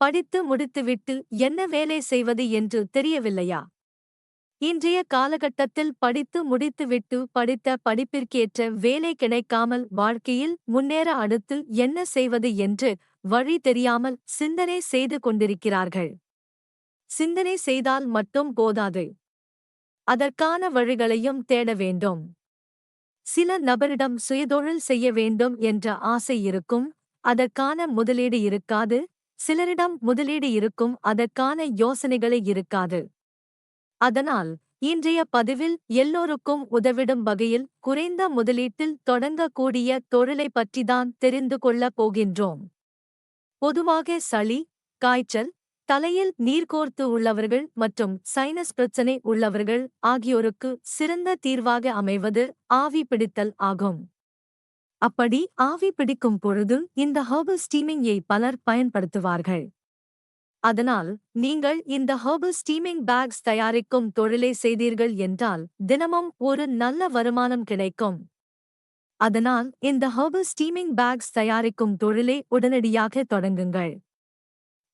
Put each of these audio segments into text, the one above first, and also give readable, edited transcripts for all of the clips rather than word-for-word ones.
படித்து முடித்துவிட்டு என்ன வேலை செய்வது என்று தெரியவில்லையா? இன்றைய காலகட்டத்தில் படித்து முடித்துவிட்டு படித்த படிப்பிற்கேற்ற வேலை கிடைக்காமல் வாழ்க்கையில் முன்னேற அடுத்து என்ன செய்வது என்று வழி தெரியாமல் சிந்தனை செய்து கொண்டிருக்கிறார்கள். சிந்தனை செய்தால் மட்டும் போதாது. அதற்கான வழிகளையும் தேட வேண்டும். சில நபரிடம் சுயதொழில் செய்ய வேண்டும் என்ற ஆசை இருக்கும், அதற்கான முதலீடு இருக்காது. சிலரிடம் முதலீடு இருக்கும், அதற்கான யோசனைகளே இருக்காது. அதனால் இன்றைய பதிவில் எல்லோருக்கும் உதவிடும் வகையில் குறைந்த முதலீட்டில் தொடங்கக்கூடிய தொழிலைப் பற்றிதான் தெரிந்து கொள்ளப் போகின்றோம். பொதுவாக சளி, காய்ச்சல், தலையில் நீர்கோர்த்து உள்ளவர்கள் மற்றும் சைனஸ் பிரச்சனை உள்ளவர்கள் ஆகியோருக்கு சிறந்த தீர்வாக அமைவது ஆவி பிடித்தல் ஆகும். அப்படி ஆவி பிடிக்கும் பொழுது இந்த ஹெர்பல் ஸ்டீமிங்கை பலர் பயன்படுத்துவார்கள். அதனால் நீங்கள் இந்த ஹெர்பல் ஸ்டீமிங் பேக்ஸ் தயாரிக்கும் தொழிலை செய்தீர்கள் என்றால் தினமும் ஒரு நல்ல வருமானம் கிடைக்கும். அதனால் இந்த ஹெர்பல் ஸ்டீமிங் பேக்ஸ் தயாரிக்கும் தொழிலை உடனடியாக தொடங்குங்கள்.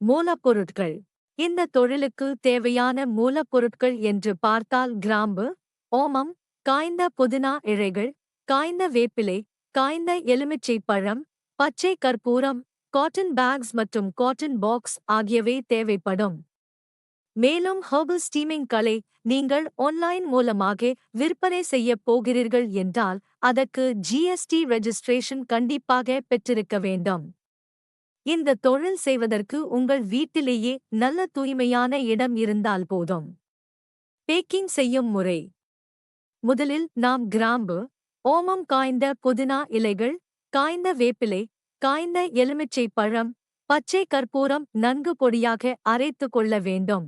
மூலப்பொருட்கள். இந்த தொழிலுக்கு தேவையான மூலப்பொருட்கள் என்று பார்த்தால் கிராம்பு, ஓமம், காய்ந்த புதினா இழைகள், காய்ந்த வேப்பிலை, காய்ந்த எலுமிச்சை பழம், பச்சை கற்பூரம், காட்டன் பேக்ஸ் மற்றும் காட்டன் பாக்ஸ் ஆகியவை தேவைப்படும். மேலும் ஹெர்பல் ஸ்டீமிங் கலை நீங்கள் ஆன்லைன் மூலமாக விற்பனை செய்யப் போகிறீர்கள் என்றால் அதற்கு GST ரெஜிஸ்ட்ரேஷன் கண்டிப்பாக பெற்றிருக்க வேண்டும். இந்த தொழில் செய்வதற்கு உங்கள் வீட்டிலேயே நல்ல தூய்மையான இடம் இருந்தால் போதும். பேக்கிங் செய்யும் முறை. முதலில் நாம் கிராம்பு, ஓமம், காய்ந்த புதினா இலைகள், காய்ந்த வேப்பிலை, காய்ந்த எலுமிச்சை பழம், பச்சை கற்பூரம் நன்கு பொடியாக அரைத்து கொள்ள வேண்டும்.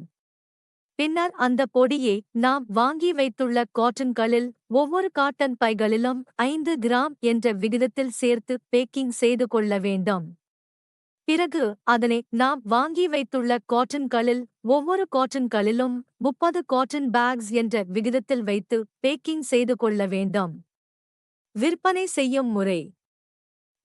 பின்னர் அந்த பொடியை நாம் வாங்கி வைத்துள்ள காட்டன்களில் ஒவ்வொரு காட்டன் பைகளிலும் 5 கிராம் என்ற விகிதத்தில் சேர்த்து பேக்கிங் செய்து கொள்ள வேண்டும். பிறகு அதனை நாம் வாங்கி வைத்துள்ள காட்டன்களில் ஒவ்வொரு காட்டன்களிலும் 30 காட்டன் பேக்ஸ் என்ற விகிதத்தில் வைத்து பேக்கிங் செய்து கொள்ள வேண்டும். விற்பனை செய்யும் முறை.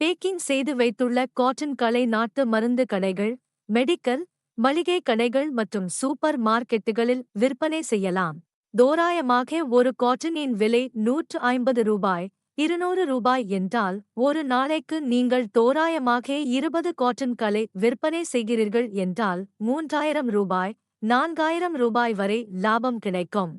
பேக்கிங் செய்து வைத்துள்ள காட்டன்களை நாட்டு மருந்து கடைகள், மெடிக்கல், மளிகை கடைகள் மற்றும் சூப்பர் மார்க்கெட்டுகளில் விற்பனை செய்யலாம். தோராயமாக ஒரு காட்டனின் விலை 150 ரூபாய், 200 ரூபாய் என்றால் ஒரு நாளைக்கு நீங்கள் தோராயமாக 20 காட்டன்களை விற்பனை செய்கிறீர்கள் என்றால் 3000 ரூபாய், 4000 ரூபாய் வரை லாபம் கிடைக்கும்.